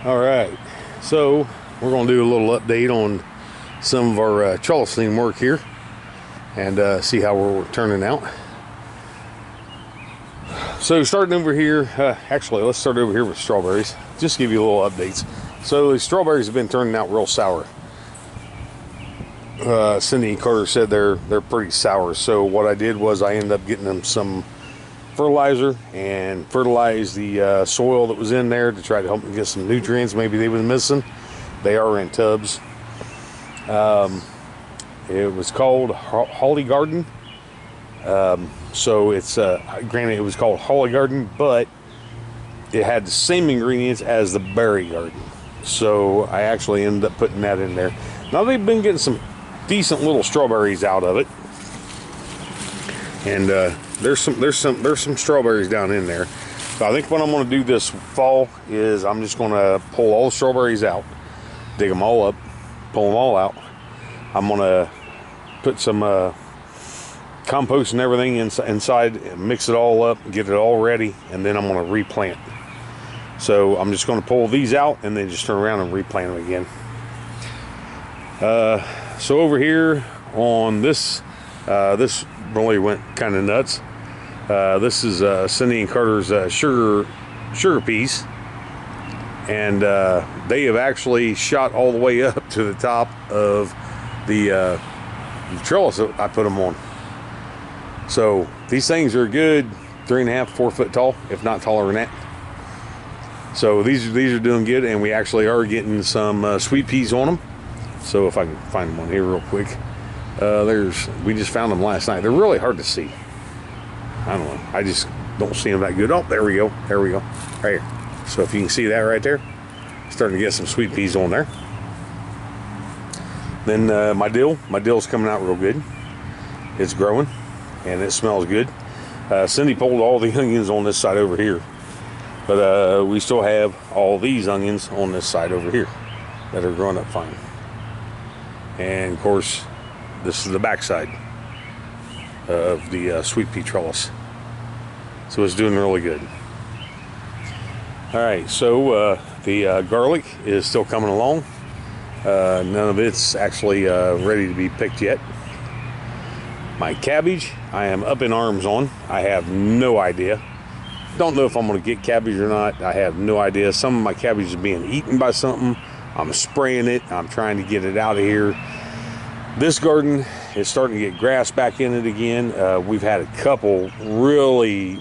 All right, so we're going to do a little update on some of our trellis work here and see how we're turning out. So starting over here, actually let's start over here with strawberries. Just give you a little updates. So the strawberries have been turning out real sour. Cindy and Carter said they're pretty sour. So what I did was I ended up getting them some fertilizer and fertilized the soil that was in there to try to help them get some nutrients maybe they were missing. They are in tubs. It was called Holly Garden. So it's granted it was called Holly Garden, but it had the same ingredients as the berry garden. So I actually ended up putting that in there. Now they've been getting some decent little strawberries out of it, and there's some strawberries down in there. So I think what I'm going to do this fall is I'm just going to pull all the strawberries out, dig them all up, pull them all out. I'm going to put some compost and everything inside and mix it all up, get it all ready, and then I'm going to replant. So I'm just going to pull these out and then just turn around and replant them again. So over here on this, this really went kind of nuts. This is Cindy and Carter's sugar peas, and they have actually shot all the way up to the top of the trellis that I put them on. So these things are good 3.5 to 4 foot tall, if not taller than that. So these are doing good, and we actually are getting some sweet peas on them. So if I can find one here real quick, we just found them last night. They're really hard to see. I don't know. I just don't see them that good. Oh, there we go. There we go. Right here. So if you can see that right there, starting to get some sweet peas on there. Then my dill's coming out real good. It's growing, and it smells good. Cindy pulled all the onions on this side over here, but we still have all these onions on this side over here that are growing up fine. And of course, this is the back side of the sweet pea trellis. So it's doing really good. All right, so the garlic is still coming along. None of it's actually ready to be picked yet. My cabbage, I am up in arms on. I have no idea. Don't know if I'm going to get cabbage or not. I have no idea. Some of my cabbage is being eaten by something. I'm spraying it. I'm trying to get it out of here. This garden is starting to get grass back in it again. We've had a couple really,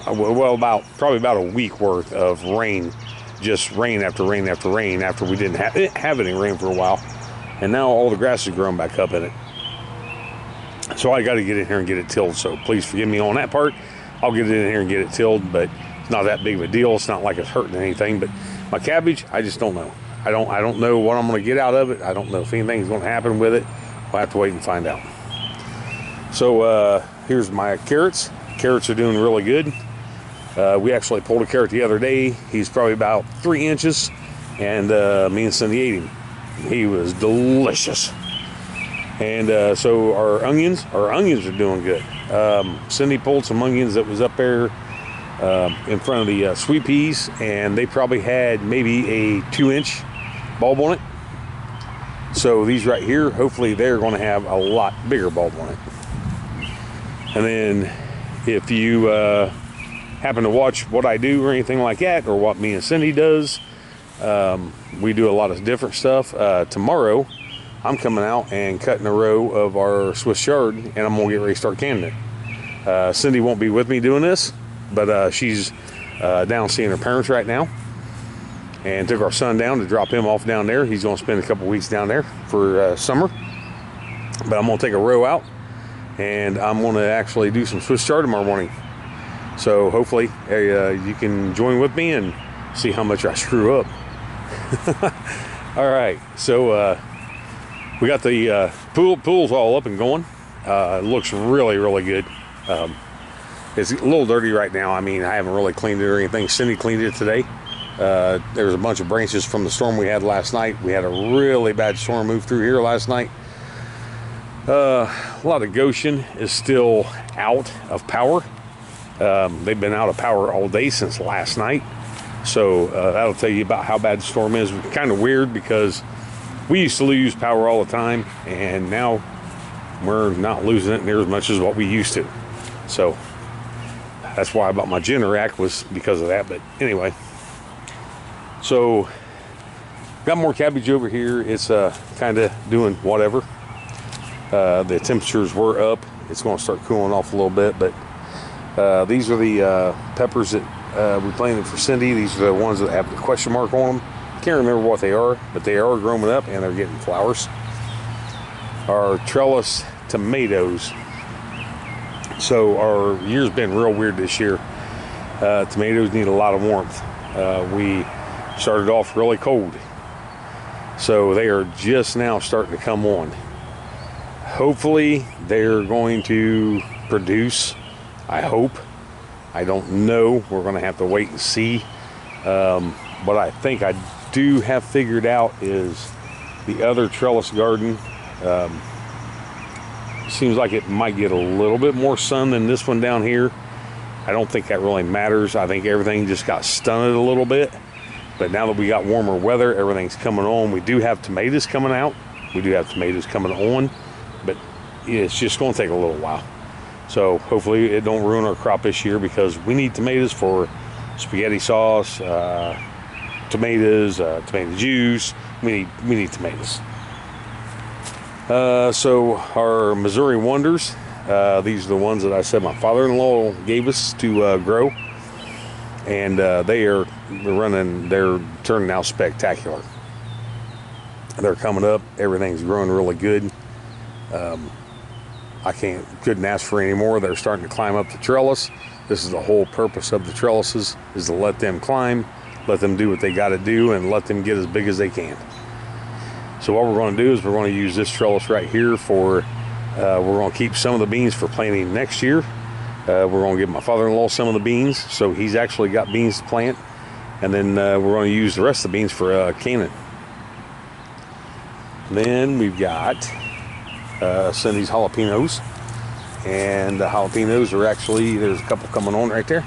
probably about a week worth of rain. Just rain after rain after rain after we didn't have any rain for a while. And now all the grass is growing back up in it. So I got to get in here and get it tilled. So please forgive me on that part. I'll get it in here and get it tilled, but it's not that big of a deal. It's not like it's hurting anything. But my cabbage, I just don't know. I don't know what I'm going to get out of it. I don't know if anything's going to happen with it. We'll have to wait and find out. So here's my carrots. Carrots are doing really good. We actually pulled a carrot the other day. He's probably about 3 inches, and me and Cindy ate him. He was delicious. And so our onions are doing good. Cindy pulled some onions that was up there in front of the sweet peas, and they probably had maybe a 2-inch bulb on it. So these right here, hopefully they're going to have a lot bigger bulb on it. And then if you happen to watch what I do or anything like that, or what me and Cindy does, we do a lot of different stuff. Tomorrow I'm coming out and cutting a row of our Swiss chard, and I'm going to get ready to start canning it. Cindy won't be with me doing this, but she's down seeing her parents right now, and took our son down to drop him off down there. He's going to spend a couple weeks down there for summer. But I'm going to take a row out, and I'm going to actually do some Swiss chard tomorrow morning. So hopefully you can join with me and see how much I screw up. All right, so we got the pool's all up and going. It looks really, really good. It's a little dirty right now. I mean, I haven't really cleaned it or anything. Cindy cleaned it today. There was a bunch of branches from the storm we had last night. We had a really bad storm move through here last night. A lot of Goshen is still out of power. They've been out of power all day since last night. So that'll tell you about how bad the storm is. Kind of weird because we used to lose power all the time, and now we're not losing it near as much as what we used to. So that's why I bought my Generac, was because of that. But anyway, so got more cabbage over here. It's kind of doing whatever. The temperatures were up. It's going to start cooling off a little bit, but these are the peppers that we planted for Cindy. These are the ones that have the question mark on them. Can't remember what they are, but they are growing up and they're getting flowers. Our Trellis tomatoes. So our year's been real weird this year. Tomatoes need a lot of warmth. We started off really cold, so they are just now starting to come on. Hopefully they're going to produce. I hope. I don't know. We're going to have to wait and see. What I think I do have figured out is the other trellis garden seems like it might get a little bit more sun than this one down here. I don't think that really matters. I think everything just got stunted a little bit. But now that we got warmer weather, everything's coming on. We do have tomatoes coming out. We do have tomatoes coming on, but it's just going to take a little while. So hopefully it don't ruin our crop this year, because we need tomatoes for spaghetti sauce, tomatoes, tomato juice. We need tomatoes. So our Missouri Wonders, these are the ones that I said my father-in-law gave us to grow, and they're turning out spectacular. They're coming up. Everything's growing really good. I couldn't ask for any more. They're starting to climb up the trellis. This is the whole purpose of the trellises, is to let them climb, let them do what they got to do, and let them get as big as they can. So what we're going to do is we're going to use this trellis right here for, we're going to keep some of the beans for planting next year. We're going to give my father-in-law some of the beans, so he's actually got beans to plant. And then we're going to use the rest of the beans for canning. Then we've got Cindy's jalapenos. And the jalapenos are actually, there's a couple coming on right there.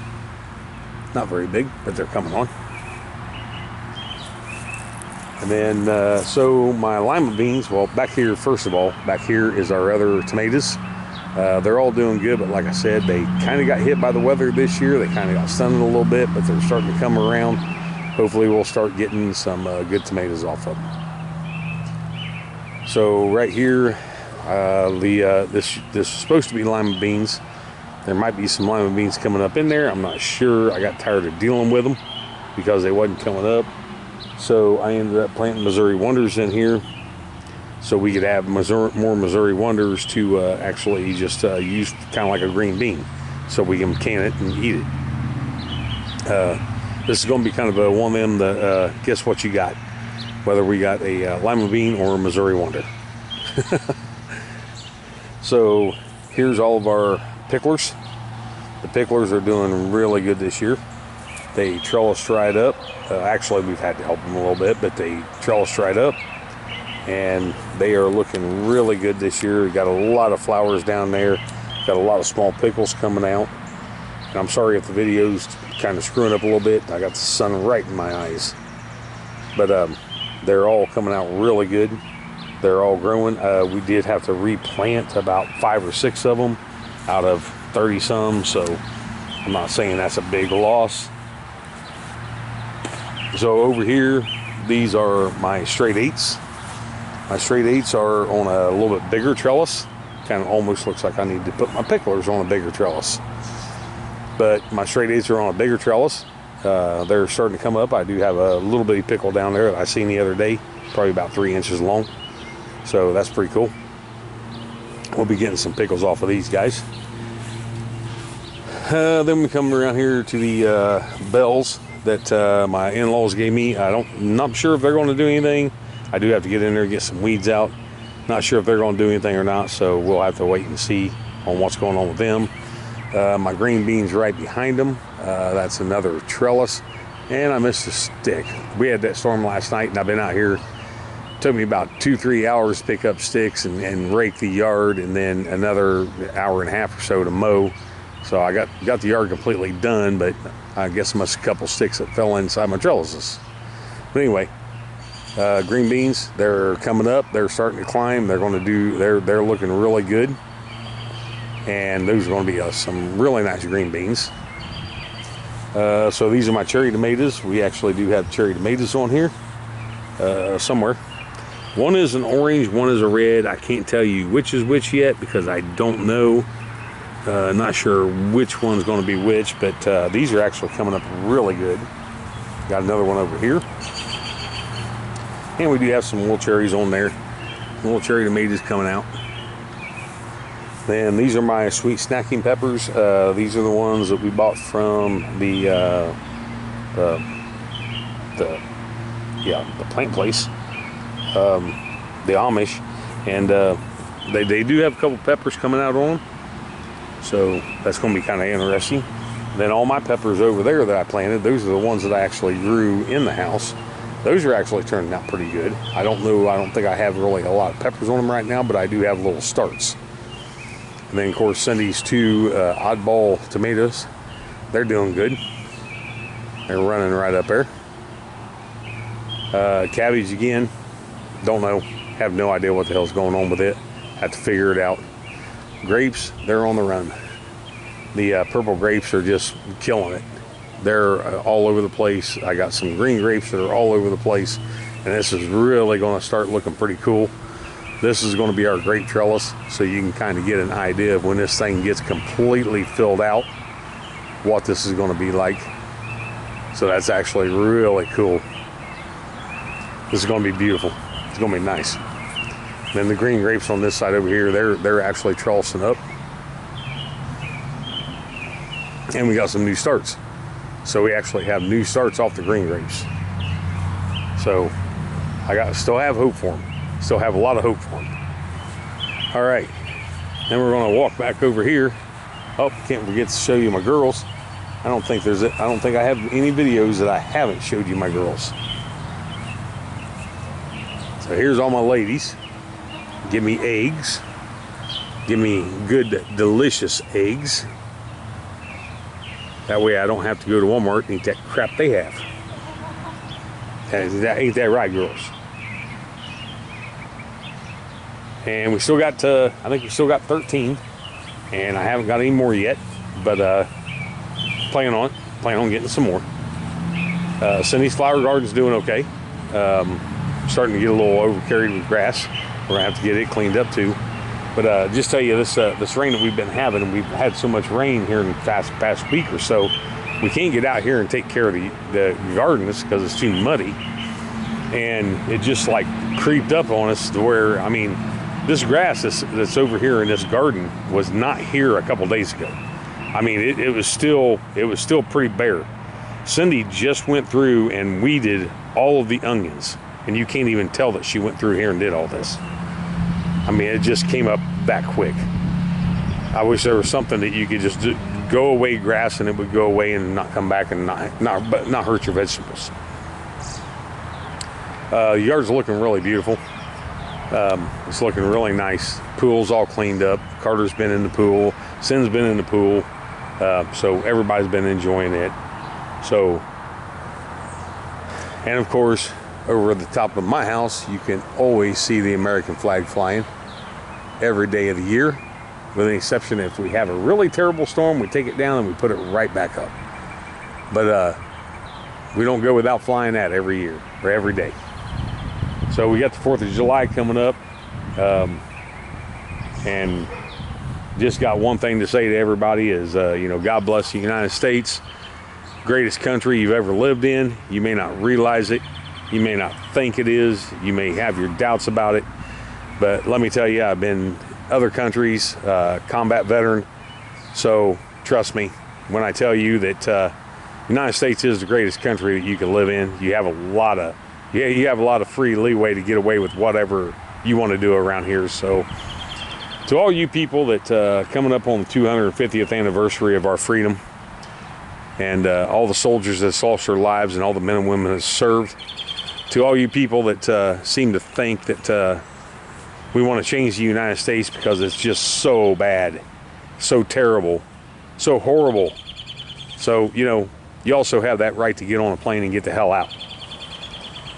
Not very big, but they're coming on. And then, so my lima beans, well, back here, first of all, back here is our other tomatoes. They're all doing good, but like I said, they kind of got hit by the weather this year. They kind of got stunted a little bit, but they're starting to come around. Hopefully we'll start getting some good tomatoes off of them. So right here, this is supposed to be lima beans. There might be some lima beans coming up in there. I'm not sure. I got tired of dealing with them because they wasn't coming up. So I ended up planting Missouri Wonders in here, so we could have more Missouri Wonders to actually just use kind of like a green bean, so we can can it and eat it. This is going to be kind of one of them that guess what you got, whether we got a lima bean or a Missouri Wonder. So here's all of our picklers. The picklers are doing really good this year. They trellis dried up. Actually, we've had to help them a little bit, but they trellis dried up, and they are looking really good this year. We got a lot of flowers down there. Got a lot of small pickles coming out. And I'm sorry if the video's kind of screwing up a little bit. I got the sun right in my eyes. But they're all coming out really good. They're all growing. We did have to replant about 5 or 6 of them out of 30 some, so I'm not saying that's a big loss. So over here, these are my straight 8s. My straight 8s are on a little bit bigger trellis. Kind of almost looks like I need to put my picklers on a bigger trellis. But my straight 8s are on a bigger trellis. They're starting to come up. I do have a little bitty pickle down there that I seen the other day, probably about 3 inches long. So that's pretty cool. We'll be getting some pickles off of these guys. Then we come around here to the bells that my in-laws gave me. I'm not sure if they're going to do anything. I do have to get in there and get some weeds out. Not sure if they're going to do anything or not, so we'll have to wait and see on what's going on with them. My green beans right behind them. That's another trellis. And I missed a stick. We had that storm last night, and I've been out here. It took me about 2-3 hours to pick up sticks and rake the yard, and then another hour and a half or so to mow. So I got the yard completely done, but I guess I must a couple sticks that fell inside my trellises. But anyway, green beans, they're coming up. They're starting to climb. They're going to do. They're looking really good, and those are going to be some really nice green beans. So these are my cherry tomatoes. We actually do have cherry tomatoes on here somewhere. One is an orange, one is a red. I can't tell you which is which yet because I don't know. Not sure which one's going to be which, but these are actually coming up really good. Got another one over here. And we do have some little cherries on there. Little cherry tomatoes coming out. Then these are my sweet snacking peppers. These are the ones that we bought from the plant place, the Amish, and they do have a couple peppers coming out on them, so that's going to be kind of interesting. Then all my peppers over there that I planted, those are the ones that I actually grew in the house. Those are actually turning out pretty good. I don't think I have really a lot of peppers on them right now, but I do have little starts. And then of course Cindy's two oddball tomatoes, they're doing good. They're running right up there. Cabbage again, don't know, have no idea what the hell's going on with it. Have to figure it out. Grapes, they're on the run. The purple grapes are just killing it. They're all over the place. I got some green grapes that are all over the place, and this is really going to start looking pretty cool. This is going to be our grape trellis, so you can kind of get an idea of when this thing gets completely filled out, what this is going to be like. So that's actually really cool. This is going to be beautiful. It's going to be nice. And then the green grapes on this side over here, they're actually trellising up. And we got some new starts. So we actually have new starts off the green grapes. So still have hope for them. Still have a lot of hope for them. All right. Then we're going to walk back over here. Oh, can't forget to show you my girls. I don't think I have any videos that I haven't showed you my girls. So here's all my ladies. Give me eggs. Give me good, delicious eggs. That way I don't have to go to Walmart and eat that crap they have. Ain't that right, girls? And we still got, I think we still got 13. And I haven't got any more yet. But plan on getting some more. Cindy's flower garden's doing okay. Starting to get a little overcarried with grass. We're gonna have to get it cleaned up too. But just tell you, this rain that we've been having, we've had so much rain here in the past week or so, we can't get out here and take care of the gardens because it's too muddy. And it just like creeped up on us to where, I mean, this grass that's over here in this garden was not here a couple days ago. I mean, it was still pretty bare. Cindy just went through and weeded all of the onions, and you can't even tell that she went through here and did all this. I mean, it just came up that quick. I wish there was something that you could just go away grass and it would go away and not come back and not hurt your vegetables. The yard's looking really beautiful. It's looking really nice. Pool's all cleaned up. Carter's been in the pool. Sin's been in the pool. So everybody's been enjoying it. So, and of course, over at the top of my house, you can always see the American flag flying every day of the year, with the exception if we have a really terrible storm, we take it down and we put it right back up. But we don't go without flying that every year or every day. So we got the 4th of July coming up, and just got one thing to say to everybody is, God bless the United States, greatest country you've ever lived in. You may not realize it. You may not think it is. You may have your doubts about it. But let me tell you, I've been other countries, combat veteran. So trust me when I tell you that the United States is the greatest country that you can live in. You have a lot of free leeway to get away with whatever you want to do around here. So to all you people that coming up on the 250th anniversary of our freedom, and all the soldiers that lost their lives and all the men and women that served, to all you people that seem to think that we want to change the United States because it's just so bad, so terrible, so horrible. So, you know, you also have that right to get on a plane and get the hell out.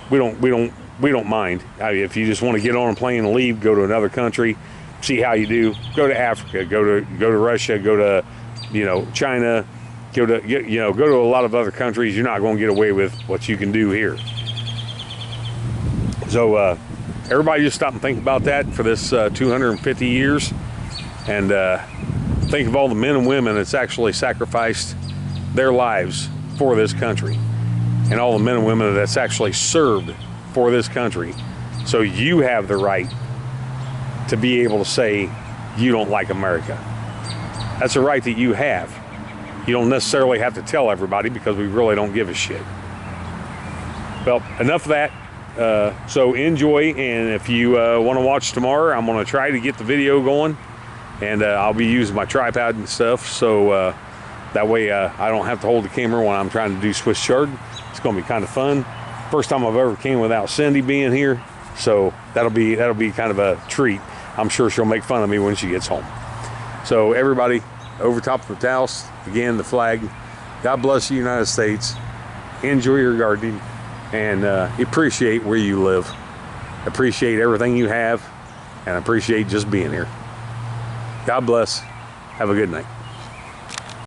We don't mind. I mean, if you just want to get on a plane and leave, go to another country, see how you do. Go to Africa, go to Russia, go to, you know, China, go to a lot of other countries. You're not going to get away with what you can do here. So everybody just stop and think about that for this 250 years, and think of all the men and women that's actually sacrificed their lives for this country, and all the men and women that's actually served for this country. So you have the right to be able to say you don't like America. That's a right that you have. You don't necessarily have to tell everybody, because we really don't give a shit. Well, enough of that. So enjoy, and if you want to watch tomorrow, I'm going to try to get the video going, and I'll be using my tripod and stuff, so that way I don't have to hold the camera when I'm trying to do Swiss chard. It's going to be kind of fun. First time I've ever came without Cindy being here, so that'll be kind of a treat. I'm sure she'll make fun of me when she gets home. So everybody, over top of the Taos, again, the flag. God bless the United States. Enjoy your gardening, and appreciate where you live. Appreciate everything you have, and appreciate just being here. God bless. Have a good night.